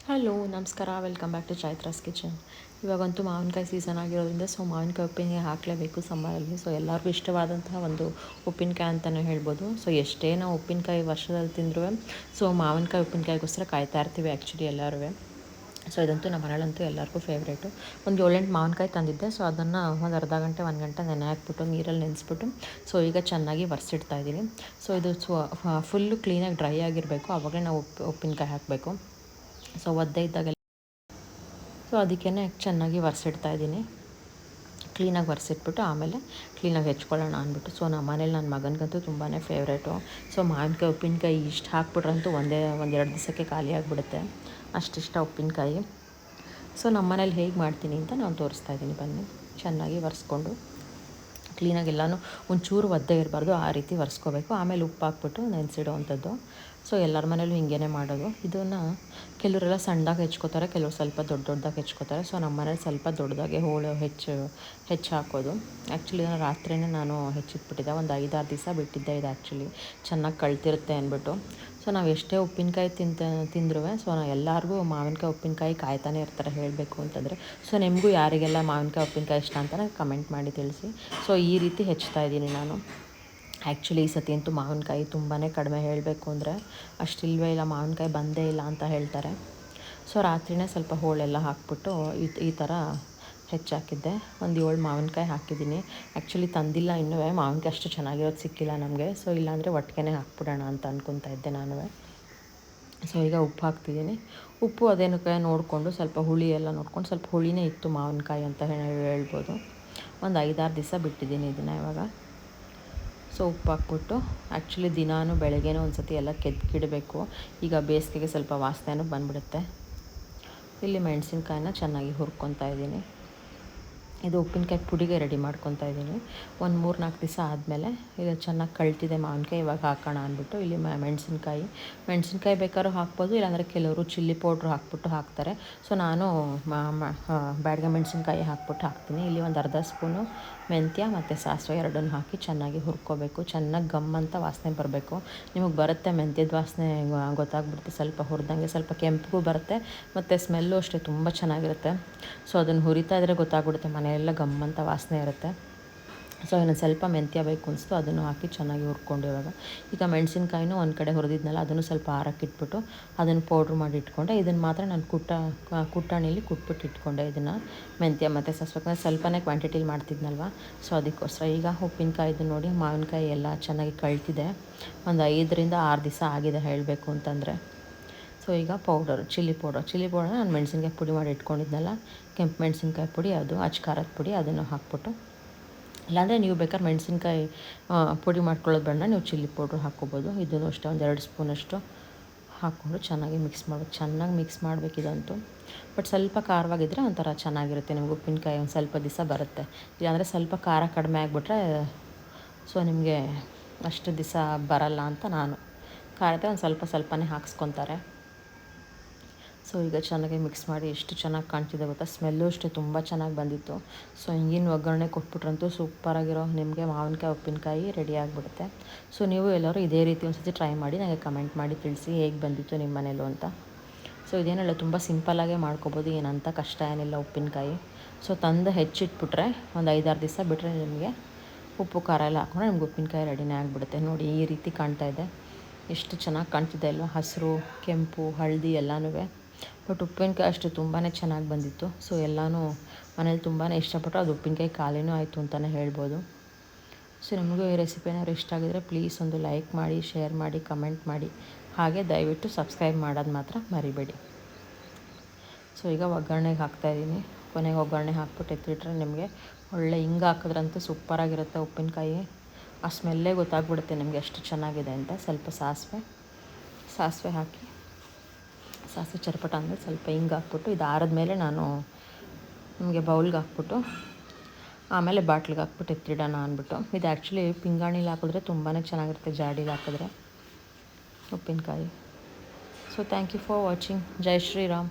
Hello ನಮಸ್ಕಾರ, welcome back to Chaitra's kitchen. ಇವಾಗಂತೂ ಮಾವಿನಕಾಯಿ ಸೀಸನ್ ಆಗಿರೋದ್ರಿಂದ ಮಾವಿನಕಾಯಿ ಉಪ್ಪಿನಕಾಯಿ ಹಾಕಲೇಬೇಕು ಸಮ್ಮರಲ್ಲಿ. ಎಲ್ಲರಿಗೂ ಇಷ್ಟವಾದಂತಹ ಒಂದು ಉಪ್ಪಿನಕಾಯಿ ಅಂತಲೇ ಹೇಳ್ಬೋದು. ಎಷ್ಟೇ ನಾವು ಉಪ್ಪಿನಕಾಯಿ ವರ್ಷದಲ್ಲಿ ತಿಂದರೂ ಮಾವಿನಕಾಯಿ ಉಪ್ಪಿನಕಾಯಿಗೋಸ್ಕರ ಕಾಯ್ತಾ ಇರ್ತೀವಿ ಆ್ಯಕ್ಚುಲಿ ಎಲ್ಲರೂ. ಇದಂತೂ ನಮ್ಮ ಮನೇಲಂತೂ ಎಲ್ಲರಿಗೂ ಫೇವ್ರೇಟು. ಒಂದು 7-8 ಮಾವಿನಕಾಯಿ ತಂದಿದ್ದೆ. ಅದನ್ನು ಒಂದು ಅರ್ಧ ಗಂಟೆ 1 ಗಂಟೆ ನೆನೆ ಹಾಕ್ಬಿಟ್ಟು ನೀರಲ್ಲಿ ನೆನೆಸ್ಬಿಟ್ಟು ಈಗ ಚೆನ್ನಾಗಿ ಒರೆಸಿಡ್ತಾಯಿದ್ದೀನಿ. ಇದು ಫುಲ್ಲು ಕ್ಲೀನಾಗಿ ಡ್ರೈ ಆಗಿರಬೇಕು, ಆವಾಗಲೇ ನಾವು ಉಪ್ಪಿನಕಾಯಿ ಹಾಕಬೇಕು. ಒದ್ದೆ ಇದ್ದಾಗೆಲ್ಲ ಅದಕ್ಕೇ ಚೆನ್ನಾಗಿ ಒರೆಸಿಡ್ತಾಯಿದ್ದೀನಿ. ಕ್ಲೀನಾಗಿ ಒರೆಸಿಟ್ಬಿಟ್ಟು ಆಮೇಲೆ ಕ್ಲೀನಾಗಿ ಹೆಚ್ಕೊಳ್ಳೋಣ ಅಂದ್ಬಿಟ್ಟು. ನಮ್ಮ ಮನೇಲಿ ನನ್ನ ಮಗನಿಗಂತೂ ತುಂಬಾ ಫೇವ್ರೇಟು. ಮಾವಿನಕಾಯಿ ಉಪ್ಪಿನಕಾಯಿ ಇಷ್ಟು ಹಾಕ್ಬಿಟ್ರಂತೂ ಒಂದೆರಡು ದಿವಸಕ್ಕೆ ಖಾಲಿ ಆಗಿಬಿಡುತ್ತೆ, ಅಷ್ಟಿಷ್ಟ ಉಪ್ಪಿನಕಾಯಿ. ನಮ್ಮ ಮನೇಲಿ ಹೇಗೆ ಮಾಡ್ತೀನಿ ಅಂತ ನಾನು ತೋರಿಸ್ತಾ ಇದ್ದೀನಿ, ಬನ್ನಿ. ಚೆನ್ನಾಗಿ ಒರೆಸ್ಕೊಂಡು ಕ್ಲೀನಾಗಿ ಎಲ್ಲನೂ ಒಂಚೂರು ಒದ್ದೆ ಇರಬಾರ್ದು, ಆ ರೀತಿ ಒರೆಸ್ಕೋಬೇಕು. ಆಮೇಲೆ ಉಪ್ಪು ಹಾಕ್ಬಿಟ್ಟು ನೆನೆಸಿಡೋವಂಥದ್ದು. ಎಲ್ಲರ ಮನೇಲೂ ಹಿಂಗೇ ಮಾಡೋದು. ಇದನ್ನು ಕೆಲವರೆಲ್ಲ ಸಣ್ಣದಾಗಿ ಹೆಚ್ಕೋತಾರೆ, ಕೆಲವರು ಸ್ವಲ್ಪ ದೊಡ್ಡದಾಗಿ ಹೆಚ್ಕೋತಾರೆ. ನಮ್ಮ ಮನೇಲಿ ಸ್ವಲ್ಪ ದೊಡ್ಡದಾಗೆ ಹೋಳು ಹೆಚ್ಚು ಹಾಕೋದು. ಆ್ಯಕ್ಚುಲಿ ಇದನ್ನು ರಾತ್ರಿಯೇ ನಾನು ಹೆಚ್ಚಿಟ್ಬಿಟ್ಟಿದ್ದೆ, ಒಂದು 5-6 ದಿವಸ ಬಿಟ್ಟಿದ್ದೆ. ಇದು ಆ್ಯಕ್ಚುಲಿ ಚೆನ್ನಾಗಿ ಕಳ್ತಿರುತ್ತೆ ಅಂದ್ಬಿಟ್ಟು. ನಾವು ಎಷ್ಟೇ ಉಪ್ಪಿನಕಾಯಿ ತಿಂದ್ರೂ ಎಲ್ಲರಿಗೂ ಮಾವಿನಕಾಯಿ ಉಪ್ಪಿನಕಾಯಿ ಕಾಯ್ತಾನೆ ಇರ್ತಾರೆ ಹೇಳಬೇಕು ಅಂತಂದರೆ. ನಿಮಗೂ ಯಾರಿಗೆಲ್ಲ ಮಾವಿನಕಾಯಿ ಉಪ್ಪಿನಕಾಯಿ ಇಷ್ಟ ಅಂತ ಕಮೆಂಟ್ ಮಾಡಿ ತಿಳಿಸಿ. ಈ ರೀತಿ ಹೆಚ್ತಾಯಿದ್ದೀನಿ ನಾನು. ಆ್ಯಕ್ಚುಲಿ ಈ ಸತಿ ಅಂತೂ ಮಾವಿನಕಾಯಿ ತುಂಬಾ ಕಡಿಮೆ, ಹೇಳಬೇಕು ಅಂದರೆ ಅಷ್ಟಿಲ್ವೇ ಇಲ್ಲ, ಮಾವಿನಕಾಯಿ ಬಂದೇ ಇಲ್ಲ ಅಂತ ಹೇಳ್ತಾರೆ. ರಾತ್ರಿಯೇ ಸ್ವಲ್ಪ ಹೋಳೆಲ್ಲ ಹಾಕ್ಬಿಟ್ಟು ಈ ಥರ ಹೆಚ್ಚಾಕಿದ್ದೆ. ಒಂದು 7 ಮಾವಿನಕಾಯಿ ಹಾಕಿದ್ದೀನಿ. ಆ್ಯಕ್ಚುಲಿ ತಂದಿಲ್ಲ ಇನ್ನೂ, ಮಾವಿನಕಾಯಿ ಅಷ್ಟು ಚೆನ್ನಾಗಿರೋದು ಸಿಕ್ಕಿಲ್ಲ ನಮಗೆ. ಇಲ್ಲಾಂದರೆ ಒಟ್ಟಿಗೆ ಹಾಕ್ಬಿಡೋಣ ಅಂತ ಅಂದ್ಕೊತಾ ಇದ್ದೆ ನಾನು. ಈಗ ಉಪ್ಪು ಹಾಕ್ತಿದ್ದೀನಿ. ಉಪ್ಪು ಅದೇನಕ್ಕೆ ನೋಡಿಕೊಂಡು ಸ್ವಲ್ಪ ಹುಳಿ ಎಲ್ಲ ನೋಡ್ಕೊಂಡು, ಸ್ವಲ್ಪ ಹುಳಿನೇ ಇತ್ತು ಮಾವಿನಕಾಯಿ ಅಂತ ಹೇಳ್ಬೋದು. ಒಂದು 5-6 ದಿವಸ ಬಿಟ್ಟಿದ್ದೀನಿ ಇದನ್ನು ಇವಾಗ. ಉಪ್ಪು ಹಾಕ್ಬಿಟ್ಟು ಆ್ಯಕ್ಚುಲಿ ದಿನಾನು ಬೆಳಗ್ಗೆನೇ ಒಂದು ಸತಿ ಎಲ್ಲ ಕೆದಕಿಡಬೇಕು. ಈಗ ಬೇಸಿಗೆಗೆ ಸ್ವಲ್ಪ ವಾಸನೆನೂ ಬಂದುಬಿಡುತ್ತೆ. ಇಲ್ಲಿ ಮೆಣಸಿನ್ಕಾಯಿನ ಚೆನ್ನಾಗಿ ಹುರ್ಕೊತಾ ಇದ್ದೀನಿ. ಇದು ಉಪ್ಪಿನಕಾಯಿ ಪುಡಿಗೆ ರೆಡಿ ಮಾಡ್ಕೊತಾ ಇದ್ದೀನಿ. ಒಂದು 3-4 ದಿವಸ ಆದಮೇಲೆ ಇದು ಚೆನ್ನಾಗಿ ಕಳ್ತಿದೆ ಮಾವಿನಕಾಯಿ, ಇವಾಗ ಹಾಕೋಣ ಅಂದ್ಬಿಟ್ಟು ಇಲ್ಲಿ ಮೆಣಸಿನ್ಕಾಯಿ ಬೇಕಾದ್ರೂ ಹಾಕ್ಬೋದು, ಇಲ್ಲಾಂದರೆ ಕೆಲವರು ಚಿಲ್ಲಿ ಪೌಡ್ರ್ ಹಾಕ್ಬಿಟ್ಟು ಹಾಕ್ತಾರೆ. ನಾನು ಬ್ಯಾಡಗೆ ಮೆಣಸಿನ್ಕಾಯಿ ಹಾಕ್ಬಿಟ್ಟು ಹಾಕ್ತೀನಿ. ಇಲ್ಲಿ ಒಂದು ಅರ್ಧ ಸ್ಪೂನು ಮೆಂತ್ಯ ಮತ್ತು ಸಾಸಿವೆ ಎರಡನ್ನೂ ಹಾಕಿ ಚೆನ್ನಾಗಿ ಹುರ್ಕೋಬೇಕು. ಚೆನ್ನಾಗಿ ಗಮ್ಮಂತ ವಾಸನೆ ಬರಬೇಕು. ನಿಮಗೆ ಬರುತ್ತೆ ಮೆಂತ್ಯದ ವಾಸನೆ ಗೊತ್ತಾಗ್ಬಿಡುತ್ತೆ, ಸ್ವಲ್ಪ ಹುರಿದಂಗೆ ಸ್ವಲ್ಪ ಕೆಂಪಿಗೂ ಬರುತ್ತೆ ಮತ್ತು ಸ್ಮೆಲ್ಲು ಅಷ್ಟೇ ತುಂಬ ಚೆನ್ನಾಗಿರುತ್ತೆ. ಅದನ್ನು ಹುರಿತಾ ಇದ್ದರೆ ಗೊತ್ತಾಗ್ಬಿಡುತ್ತೆ, ಮನೆಯೆಲ್ಲ ಗಮ್ಮಂತ ವಾಸನೆ ಇರುತ್ತೆ. ಇನ್ನೊಂದು ಸ್ವಲ್ಪ ಮೆಂತ್ಯ ಬೇಕು ಅನಿಸ್ತು, ಅದನ್ನು ಹಾಕಿ ಚೆನ್ನಾಗಿ ಹುರ್ಕೊಂಡು ಈಗ ಮೆಣಸಿನ್ಕಾಯಿನೂ ಒಂದು ಕಡೆ ಹುರಿದಿದ್ನಲ್ಲ, ಅದನ್ನು ಸ್ವಲ್ಪ ಆರಕ್ಕಿಟ್ಬಿಟ್ಟು ಅದನ್ನು ಪೌಡ್ರ್ ಮಾಡಿ ಇಟ್ಕೊಂಡೆ. ಇದನ್ನು ಮಾತ್ರ ನಾನು ಕುಟ್ಟಾಣಿಲಿ ಕುಟ್ಬಿಟ್ಟು ಇಟ್ಕೊಂಡೆ. ಇದನ್ನು ಮೆಂತ್ಯ ಮತ್ತು ಸಾಸಿವೆ ಸ್ವಲ್ಪನೇ ಕ್ವಾಂಟಿಟಿಲಿ ಮಾಡ್ತಿದ್ನಲ್ವ, ಅದಕ್ಕೋಸ್ಕರ. ಈಗ ಉಪ್ಪಿನಕಾಯಿದು ನೋಡಿ ಮಾವಿನಕಾಯಿ ಎಲ್ಲ ಚೆನ್ನಾಗಿ ಕಳ್ತಿದೆ. ಒಂದು 5-6 ದಿವಸ ಆಗಿದೆ ಹೇಳಬೇಕು ಅಂತಂದರೆ. ಈಗ ಚಿಲ್ಲಿ ಪೌಡರ್ ನಾನು ಮೆಣಸಿನ್ಕಾಯಿ ಪುಡಿ ಮಾಡಿ ಇಟ್ಕೊಂಡಿದ್ನಲ್ಲ, ಕೆಂಪು ಮೆಣಸಿನ್ಕಾಯಿ ಪುಡಿ, ಅದು ಖಾರದ ಪುಡಿ, ಅದನ್ನು ಹಾಕ್ಬಿಟ್ಟು, ಇಲ್ಲಾಂದರೆ ನೀವು ಬೇಕಾದ್ರೆ ಮೆಣಸಿನ್ಕಾಯಿ ಪುಡಿ ಮಾಡ್ಕೊಳ್ಳೋದು ಬೇಡ, ನೀವು ಚಿಲ್ಲಿ ಪೌಡ್ರ್ ಹಾಕ್ಕೋಬೋದು. ಇದನ್ನು ಅಷ್ಟೇ ಒಂದು 2 ಸ್ಪೂನಷ್ಟು ಹಾಕ್ಕೊಂಡು ಚೆನ್ನಾಗಿ ಮಿಕ್ಸ್ ಮಾಡಬೇಕು ಇದಂತೂ. ಬಟ್ ಸ್ವಲ್ಪ ಖಾರವಾಗಿದ್ದರೆ ಒಂಥರ ಚೆನ್ನಾಗಿರುತ್ತೆ ನಿಮ್ಗೆ ಉಪ್ಪಿನಕಾಯಿ, ಒಂದು ಸ್ವಲ್ಪ ದಿವಸ ಬರುತ್ತೆ. ಇಲ್ಲಾಂದರೆ ಸ್ವಲ್ಪ ಖಾರ ಕಡಿಮೆ ಆಗಿಬಿಟ್ರೆ ನಿಮಗೆ ಅಷ್ಟು ದಿವಸ ಬರಲ್ಲ ಅಂತ ನಾನು. ಖಾರದ ಒಂದು ಸ್ವಲ್ಪನೇ ಹಾಕ್ಸ್ಕೊತಾರೆ. ಈಗ ಚೆನ್ನಾಗಿ ಮಿಕ್ಸ್ ಮಾಡಿ ಎಷ್ಟು ಚೆನ್ನಾಗಿ ಕಾಣ್ತಿದೆ ಗೊತ್ತಾ, ಸ್ಮೆಲ್ಲು ಅಷ್ಟೇ ತುಂಬ ಚೆನ್ನಾಗಿ ಬಂದಿತ್ತು. ಹಿಂಗಿನ ಒಗ್ಗರಣೆ ಕೊಟ್ಬಿಟ್ರಂತೂ ಸೂಪರಾಗಿರೋ ನಿಮಗೆ ಮಾವಿನಕಾಯಿ ಉಪ್ಪಿನಕಾಯಿ ರೆಡಿ ಆಗಿಬಿಡುತ್ತೆ. ನೀವು ಎಲ್ಲರೂ ಇದೇ ರೀತಿ ಒಂದು ಸತಿ ಟ್ರೈ ಮಾಡಿ ನನಗೆ ಕಮೆಂಟ್ ಮಾಡಿ ತಿಳಿಸಿ ಹೇಗೆ ಬಂದಿತ್ತು ನಿಮ್ಮ ಮನೇಲೂ ಅಂತ. ಇದೇನಿಲ್ಲ, ತುಂಬ ಸಿಂಪಲ್ಲಾಗೇ ಮಾಡ್ಕೊಬೋದು, ಏನಂತ ಕಷ್ಟ ಏನಿಲ್ಲ ಉಪ್ಪಿನಕಾಯಿ. ತಂದು ಹೆಚ್ಚಿಟ್ಬಿಟ್ರೆ ಒಂದು 5-6 ದಿವಸ ಬಿಟ್ಟರೆ ನಿಮಗೆ ಉಪ್ಪು ಖಾರ ಎಲ್ಲ ಹಾಕ್ಕೊಂಡ್ರೆ ನಿಮ್ಗೆ ಉಪ್ಪಿನಕಾಯಿ ರೆಡಿನೇ ಆಗಿಬಿಡುತ್ತೆ. ನೋಡಿ ಈ ರೀತಿ ಕಾಣ್ತಾ ಇದೆ, ಎಷ್ಟು ಚೆನ್ನಾಗಿ ಕಾಣ್ತಿದೆ ಅಲ್ವ, ಹಸಿರು ಕೆಂಪು ಹಳದಿ ಎಲ್ಲನೂ. ಬಟ್ ಉಪ್ಪಿನಕಾಯಿ ಅಷ್ಟು ತುಂಬಾ ಚೆನ್ನಾಗಿ ಬಂದಿತ್ತು. ಎಲ್ಲನೂ ಮನೇಲಿ ತುಂಬಾ ಇಷ್ಟಪಟ್ಟರು. ಅದು ಉಪ್ಪಿನಕಾಯಿ ಖಾಲಿನೂ ಆಯಿತು ಅಂತಲೇ ಹೇಳ್ಬೋದು. ನಿಮಗೂ ಈ ರೆಸಿಪಿ ಏನಾದ್ರು ಇಷ್ಟ ಆಗಿದ್ರೆ ಪ್ಲೀಸ್ ಒಂದು ಲೈಕ್ ಮಾಡಿ, ಶೇರ್ ಮಾಡಿ, ಕಮೆಂಟ್ ಮಾಡಿ. ಹಾಗೆ ದಯವಿಟ್ಟು ಸಬ್ಸ್ಕ್ರೈಬ್ ಮಾಡೋದು ಮಾತ್ರ ಮರಿಬೇಡಿ. ಈಗ ಒಗ್ಗರಣೆಗೆ ಹಾಕ್ತಾಯಿದ್ದೀನಿ. ಕೊನೆಗೆ ಒಗ್ಗರಣೆ ಹಾಕ್ಬಿಟ್ಟು ಎತ್ತಿಟ್ರೆ ನಿಮಗೆ ಒಳ್ಳೆ ಹಿಂಗೆ ಹಾಕಿದ್ರಂತೂ ಸೂಪರಾಗಿರುತ್ತೆ ಉಪ್ಪಿನಕಾಯಿ. ಆ ಸ್ಮೆಲ್ಲೇ ಗೊತ್ತಾಗ್ಬಿಡುತ್ತೆ ನಿಮಗೆ ಎಷ್ಟು ಚೆನ್ನಾಗಿದೆ ಅಂತ. ಸ್ವಲ್ಪ ಸಾಸಿವೆ ಹಾಕಿ, ಸಾಸಿವೆ ಚರ್ಪಟ ಅಂದರೆ ಸ್ವಲ್ಪ ಹಿಂಗೆ ಹಾಕ್ಬಿಟ್ಟು ಇದು ಆರಿದ್ಮೇಲೆ ನಾನು ನಿಮಗೆ ಬೌಲ್ಗೆ ಹಾಕ್ಬಿಟ್ಟು ಆಮೇಲೆ ಬಾಟ್ಲಿಗೆ ಹಾಕ್ಬಿಟ್ಟು ಎತ್ತಿಡೋಣ ಅಂದ್ಬಿಟ್ಟು. ಇದು ಆ್ಯಕ್ಚುಲಿ ಪಿಂಗಾಣಿಲಿ ಹಾಕಿದ್ರೆ ತುಂಬಾ ಚೆನ್ನಾಗಿರುತ್ತೆ, ಜಾಡೀಲಿ ಹಾಕಿದ್ರೆ ಉಪ್ಪಿನಕಾಯಿ. Thank you for watching. ಜೈ ಶ್ರೀರಾಮ್.